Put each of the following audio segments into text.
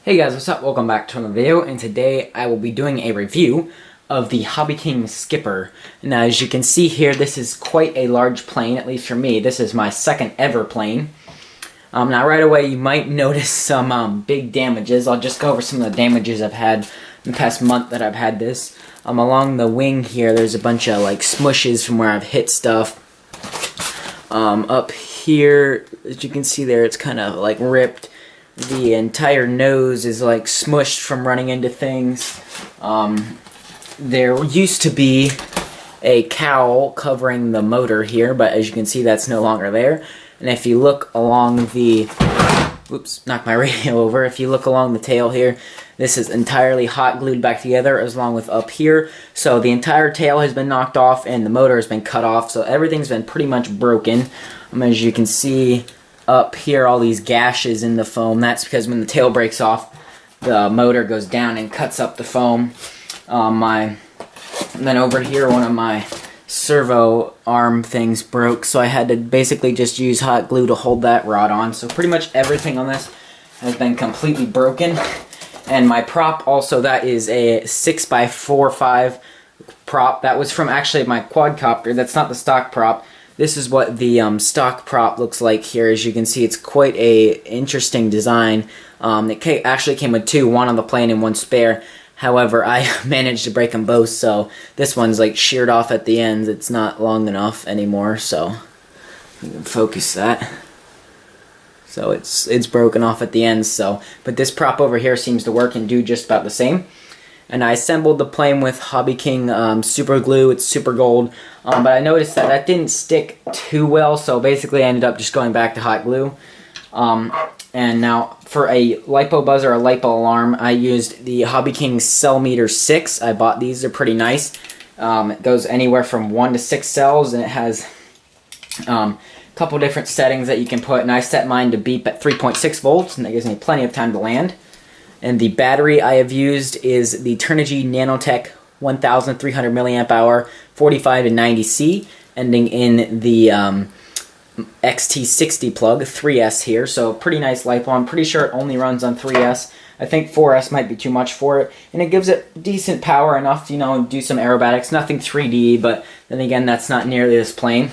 Hey guys, what's up? Welcome back to another video, and today I will be doing a review of the HobbyKing Skipper. Now, as you can see here, this is quite a large plane, at least for me. This is my second ever plane. Now, right away, you might notice some big damages. I'll just go over some of the damages I've had in the past month that I've had this. Along the wing here, there's a bunch of like smushes from where I've hit stuff. Up here, as you can see there, it's kind of like ripped. The entire nose is like smushed from running into things. There used to be a cowl covering the motor here, but as you can see, that's no longer there. And if you look along the, oops, knocked my radio over. If you look along the tail here, this is entirely hot glued back together, as long with up here. So the entire tail has been knocked off and the motor has been cut off. So everything's been pretty much broken. As you can see up here, all these gashes in the foam. That's because when the tail breaks off, the motor goes down and cuts up the foam. And then over here, one of my servo arm things broke, so I had to basically just use hot glue to hold that rod on. So pretty much everything on this has been completely broken. And my prop also, that is a 6x4.5 prop. That was from actually my quadcopter. That's not the stock prop. This is what the stock prop looks like here. As you can see, it's quite a interesting design. It actually came with two, one on the plane and one spare. However, I managed to break them both, so this one's like sheared off at the ends. It's not long enough anymore, so you can focus that. So it's broken off at the ends. So, but this prop over here seems to work and do just about the same. And I assembled the plane with HobbyKing super glue. It's super gold. But I noticed that that didn't stick too well, so basically I ended up just going back to hot glue. And now for a LiPo buzzer or a LiPo alarm, I used the HobbyKing Cell Meter 6. I bought these. They're pretty nice. It goes anywhere from 1 to 6 cells, and it has a couple different settings that you can put. And I set mine to beep at 3.6 volts, and that gives me plenty of time to land. And the battery I have used is the Turnigy Nanotech 1300 milliamp hour 45 to 90C, ending in the XT60 plug 3S here. So pretty nice LiPo. I'm pretty sure it only runs on 3S. I think 4S might be too much for it, and it gives it decent power enough to, you know, do some aerobatics. Nothing 3D, but then again, that's not nearly this plane.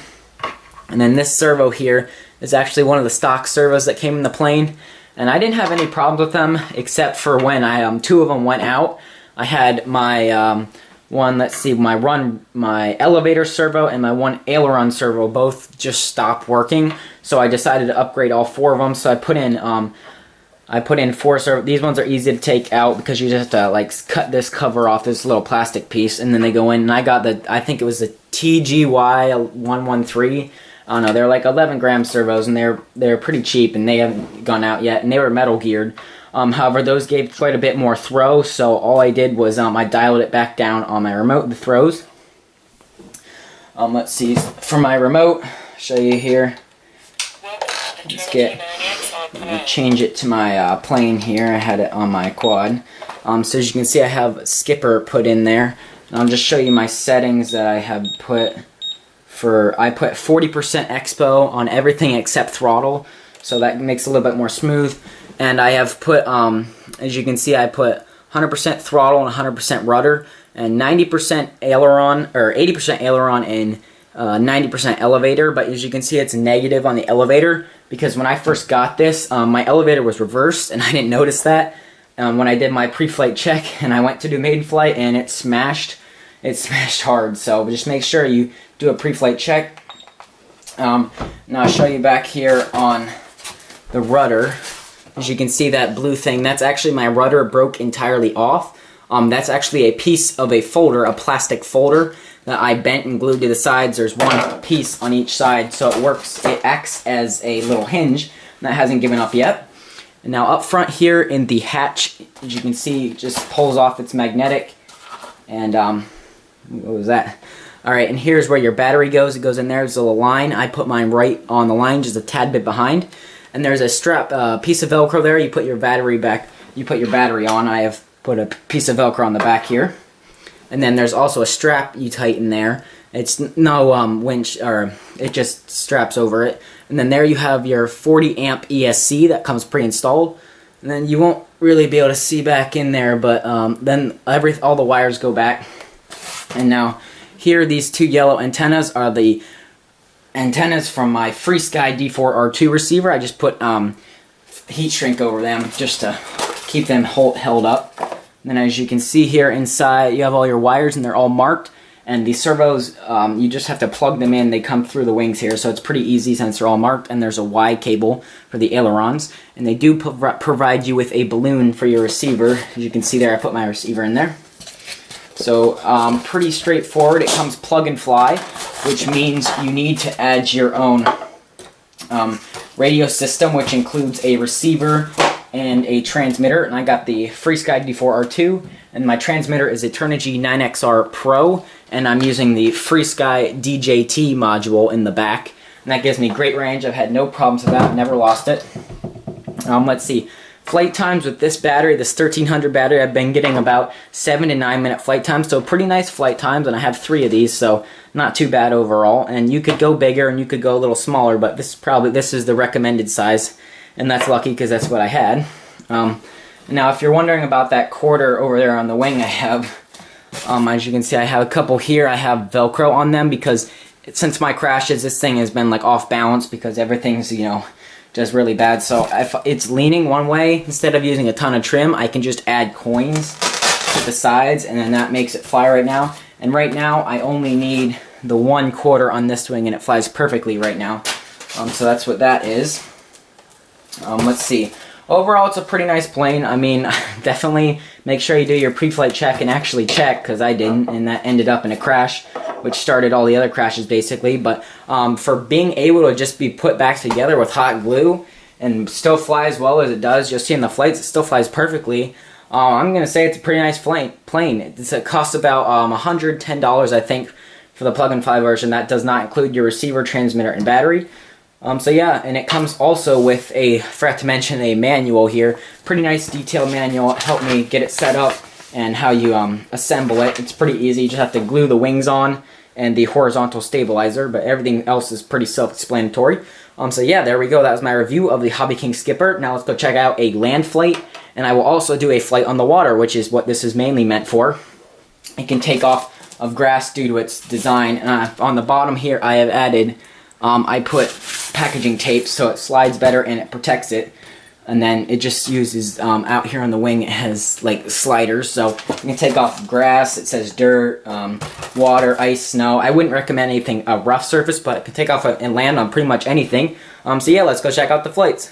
And then this servo here is actually one of the stock servos that came in the plane. And I didn't have any problems with them, except for when two of them went out. I had my one, let's see, my elevator servo and my one aileron servo both just stopped working. So I decided to upgrade all four of them. So I put in 4 servo. These ones are easy to take out because you just have to like cut this cover off, this little plastic piece, and then they go in. And I got I think it was the TGY113. I don't know, they're like 11 gram servos, and they're pretty cheap, and they haven't gone out yet, and they were metal geared. However, those gave quite a bit more throw, so all I did was I dialed it back down on my remote, the throws. Let's see, for my remote, I'll show you here. Let me change it to my plane here. I had it on my quad. So as you can see, I have Skipper put in there, and I'll just show you my settings that I have put. I put 40% expo on everything except throttle, so that makes it a little bit more smooth. And I have put, as you can see, I put 100% throttle and 100% rudder, and 90% aileron, or 80% aileron and 90% elevator. But as you can see, it's negative on the elevator, because when I first got this, my elevator was reversed, and I didn't notice that when I did my pre-flight check, and I went to do maiden flight, and it smashed. It smashed hard, so just make sure you do a pre-flight check. Now I'll show you back here on the rudder. As you can see, that blue thing, that's actually my rudder broke entirely off. That's actually a piece of a folder, a plastic folder, that I bent and glued to the sides. There's one piece on each side, so it acts as a little hinge, and that hasn't given up yet. And now up front here in the hatch, as you can see, it just pulls off. It's magnetic, and what was that? Alright, and here's where your battery goes. It goes in there. There's a little line. I put mine right on the line, just a tad bit behind. And there's a strap, piece of Velcro there. You put your battery back. You put your battery on. I have put a piece of Velcro on the back here. And then there's also a strap you tighten there. It's no winch, or it just straps over it. And then there you have your 40 amp ESC that comes pre-installed. And then you won't really be able to see back in there, but then all the wires go back. And now here, these two yellow antennas are the antennas from my FreeSky D4R2 receiver. I just put heat shrink over them just to keep them held up. And then as you can see here inside, you have all your wires and they're all marked. And the servos, you just have to plug them in. They come through the wings here, so it's pretty easy since they're all marked. And there's a Y cable for the ailerons. And they do provide you with a balloon for your receiver. As you can see there, I put my receiver in there. So pretty straightforward. It comes plug and fly, which means you need to add your own radio system, which includes a receiver and a transmitter. And I got the FreeSky D4R2, and my transmitter is a Turnigy 9XR Pro, and I'm using the FreeSky DJT module in the back, and that gives me great range. I've had no problems with that, never lost it. Let's see. Flight times with this battery, this 1300 battery, I've been getting about 7 to 9 minute flight times, so pretty nice flight times, and I have 3 of these, so not too bad overall. And you could go bigger and you could go a little smaller, but this is the recommended size, and that's lucky because that's what I had. Now if you're wondering about that quarter over there on the wing I have, as you can see, I have a couple here. I have Velcro on them because since my crashes, this thing has been like off balance because everything's, you know, just really bad. So if it's leaning one way, instead of using a ton of trim, I can just add coins to the sides, and then that makes it fly right now. And right now, I only need the 1/4 on this wing, and it flies perfectly right now. So that's what that is. Let's see. Overall, it's a pretty nice plane. I mean, definitely make sure you do your pre-flight check and actually check, because I didn't, and that ended up in a crash, which started all the other crashes basically. But for being able to just be put back together with hot glue and still fly as well as it does, you'll see in the flights, it still flies perfectly. I'm going to say it's a pretty nice plane. It costs about $110, I think, for the plug and fly version. That does not include your receiver, transmitter, and battery. So yeah, and it comes also with I forgot to mention, a manual here. Pretty nice detailed manual. It helped me get it set up and how you assemble it. It's pretty easy. You just have to glue the wings on and the horizontal stabilizer, but everything else is pretty self-explanatory. So yeah, there we go. That was my review of the HobbyKing Skipper. Now let's go check out a land flight, and I will also do a flight on the water, which is what this is mainly meant for. It can take off of grass due to its design. On the bottom here, I have added, I put packaging tape so it slides better and it protects it. And then it just uses, out here on the wing, it has like sliders, so you can take off grass. It says dirt, water, ice, snow. I wouldn't recommend anything a rough surface, but it can take off and land on pretty much anything. So yeah, let's go check out the flights.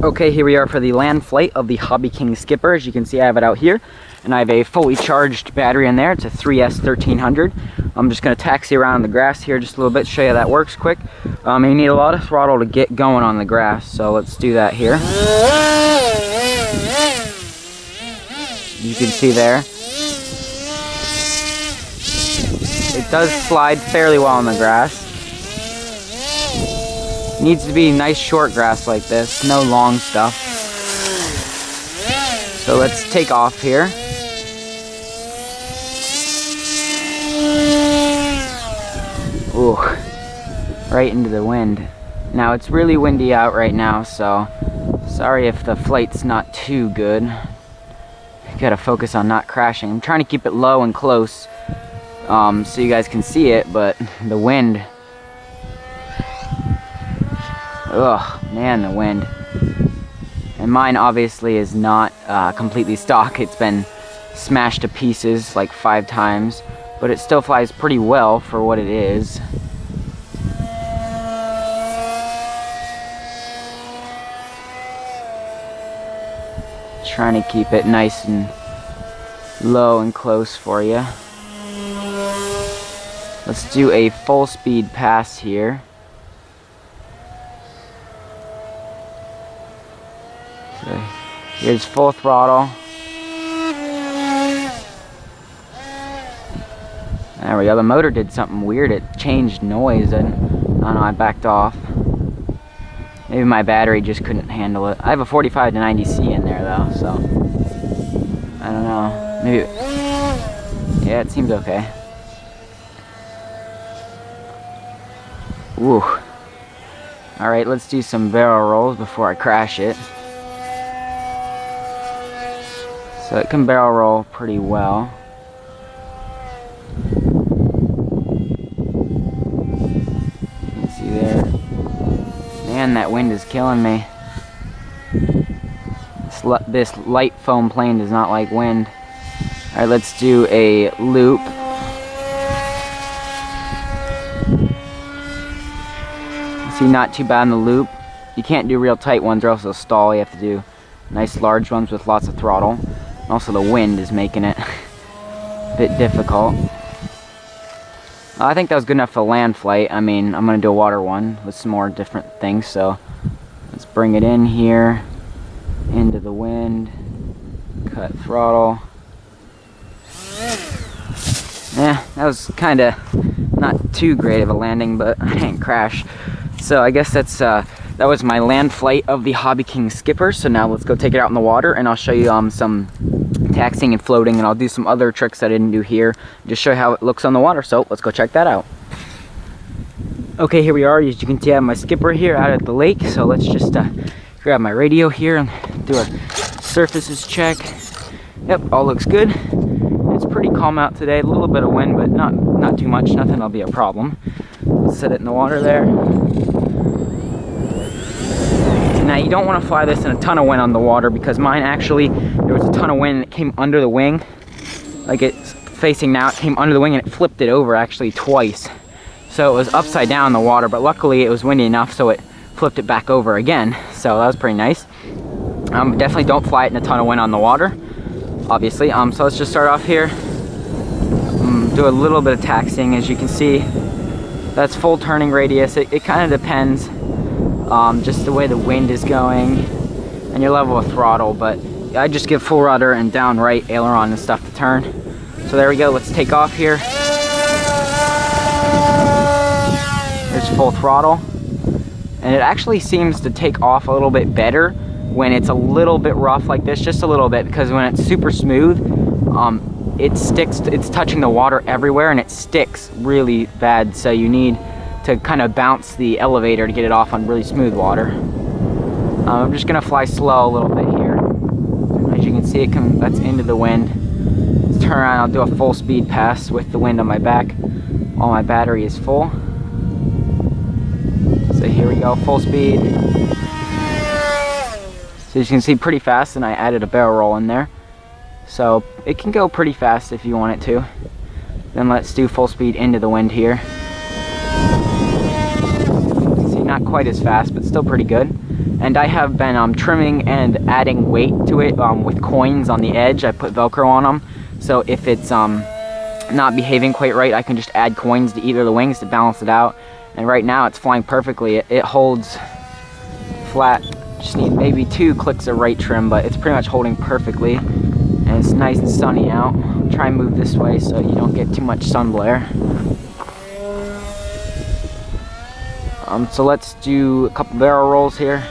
Okay, here we are for the land flight of the HobbyKing Skipper. As you can see, I have it out here, and I have a fully charged battery in there. It's a 3S1300. I'm just going to taxi around the grass here just a little bit, show you how that works quick. You need a lot of throttle to get going on the grass, so let's do that here. You can see there. It does slide fairly well on the grass. Needs to be nice short grass like this, no long stuff. So let's take off here. Ooh, right into the wind. Now it's really windy out right now, so sorry if the flight's not too good. Gotta focus on not crashing. I'm trying to keep it low and close so you guys can see it, but the wind. Ugh, man, the wind. And mine obviously is not completely stock. It's been smashed to pieces like 5 times, but it still flies pretty well for what it is. Trying to keep it nice and low and close for you. Let's do a full speed pass here. So here's full throttle. There we go. The motor did something weird. It changed noise, and I don't know, I backed off. Maybe my battery just couldn't handle it. I have a 45 to 90C in there though, so I don't know. Maybe yeah, it seems okay. Woo. Alright, let's do some barrel rolls before I crash it. So it can barrel roll pretty well. You can see there. Man, that wind is killing me. This light foam plane does not like wind. Alright, let's do a loop. See, not too bad in the loop. You can't do real tight ones or else they'll stall. You have to do nice large ones with lots of throttle. And also the wind is making it a bit difficult. I think that was good enough for land flight. I mean, I'm going to do a water one with some more different things. So let's bring it in here, into the wind, cut throttle. Yeah, that was kind of not too great of a landing, but I didn't crash. So I guess that was my land flight of the HobbyKing skipper. So now let's go take it out in the water, and I'll show you some taxiing and floating, and I'll do some other tricks I didn't do here, just show you how it looks on the water. So let's go check that out. Okay, here we are. As you can see, I have my skipper here out at the lake. So let's just grab my radio here and do a surfaces check. Yep, all looks good. It's pretty calm out today. A little bit of wind, but not too much. Nothing will be a problem. Let's set it in the water there. Now you don't want to fly this in a ton of wind on the water, because mine actually, there was a ton of wind and it came under the wing. Like it's facing now, it came under the wing and it flipped it over actually twice. So it was upside down in the water, but luckily it was windy enough so it flipped it back over again. So that was pretty nice. Definitely don't fly it in a ton of wind on the water, obviously. So let's just start off here. Do a little bit of taxiing. As you can see, that's full turning radius. It kind of depends just the way the wind is going and your level of throttle, but I just give full rudder and down right aileron and stuff to turn. So there we go. Let's take off here. There's full throttle, and it actually seems to take off a little bit better when it's a little bit rough like this, just a little bit, because when it's super smooth, it sticks, it's touching the water everywhere and it sticks really bad. So you need to kind of bounce the elevator to get it off on really smooth water. I'm just gonna fly slow a little bit here. As you can see, that's into the wind. Let's turn around. I'll do a full speed pass with the wind on my back while my battery is full. So here we go, full speed. So as you can see, pretty fast, and I added a barrel roll in there. So it can go pretty fast if you want it to. Then let's do full speed into the wind here. See, not quite as fast, but still pretty good. And I have been trimming and adding weight to it with coins on the edge. I put Velcro on them, so if it's not behaving quite right, I can just add coins to either of the wings to balance it out. And right now it's flying perfectly. It holds flat. Just need maybe 2 clicks of right trim, but it's pretty much holding perfectly. And it's nice and sunny out. Try and move this way so you don't get too much sun glare. So let's do a couple barrel rolls here.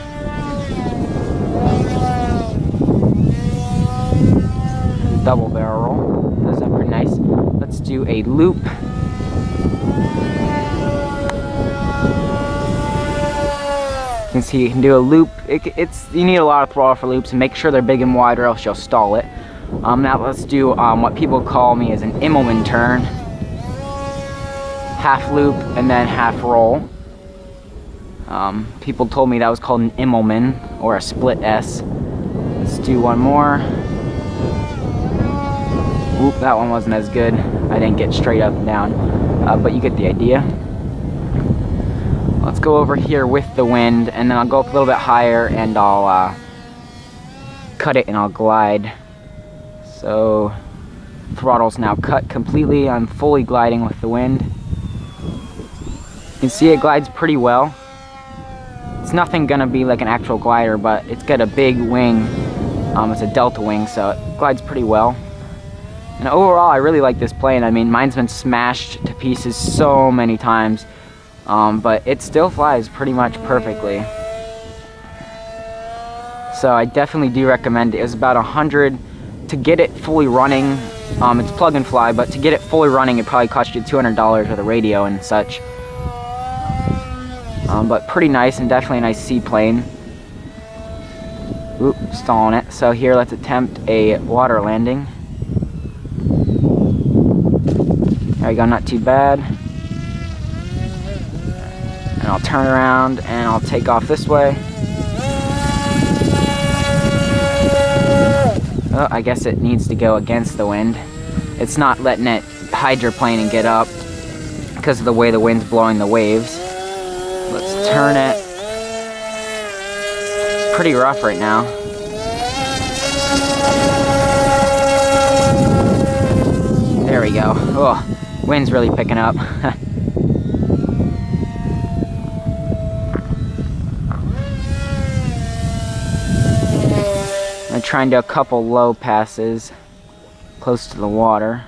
Double barrel roll. Those are pretty nice. Let's do a loop. You can see you can do a loop. You need a lot of throttle for loops, and make sure they're big and wide or else you'll stall it. Now let's do what people call me as an Immelman turn. Half loop and then half roll. People told me that was called an Immelman or a split S. Let's do one more. Oop, that one wasn't as good. I didn't get straight up and down, but you get the idea. Let's go over here with the wind, and then I'll go up a little bit higher and I'll cut it and I'll glide. So throttle's now cut completely. I'm fully gliding with the wind. You can see it glides pretty well. It's nothing gonna be like an actual glider, but it's got a big wing. It's a delta wing, so it glides pretty well. And overall, I really like this plane. I mean, mine's been smashed to pieces so many times, but it still flies pretty much perfectly. So I definitely do recommend it. It was about 100 to get it fully running. It's plug and fly, but to get it fully running, it probably cost you $200 with a radio and such. But pretty nice, and definitely a nice seaplane. Oop, stalling it. So here, let's attempt a water landing. There we go, not too bad. And I'll turn around and I'll take off this way. Oh, I guess it needs to go against the wind. It's not letting it hydroplane and get up because of the way the wind's blowing the waves. Let's turn it. It's pretty rough right now. There we go. Oh, wind's really picking up. I'm trying to do a couple low passes close to the water.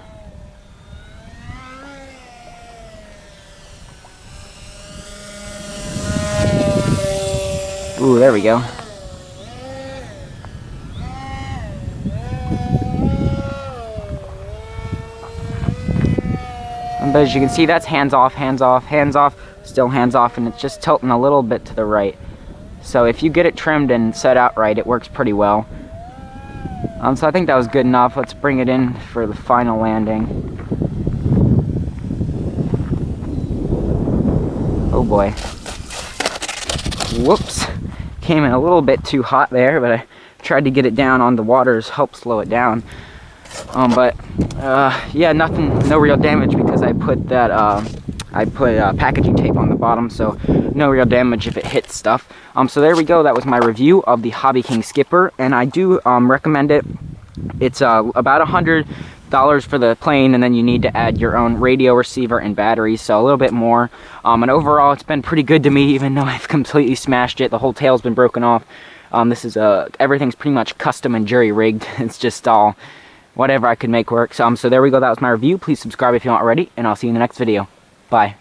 Ooh, there we go. But as you can see, that's hands off, hands off, hands off, still hands off, and it's just tilting a little bit to the right. So if you get it trimmed and set out right, it works pretty well. So I think that was good enough. Let's bring it in for the final landing. Oh boy. Whoops. Came in a little bit too hot there, but I tried to get it down on the waters, help slow it down. Yeah, no real damage because I put that packaging tape on the bottom, so no real damage if it hits stuff. So there we go. That was my review of the HobbyKing skipper, and I do recommend it. It's about $100 for the plane, and then you need to add your own radio receiver and batteries, so a little bit more. And overall, it's been pretty good to me, even though I've completely smashed it. The whole tail's been broken off. This is everything's pretty much custom and jury rigged. It's just all whatever I could make work. So there we go. That was my review. Please subscribe if you aren't already, and I'll see you in the next video. Bye.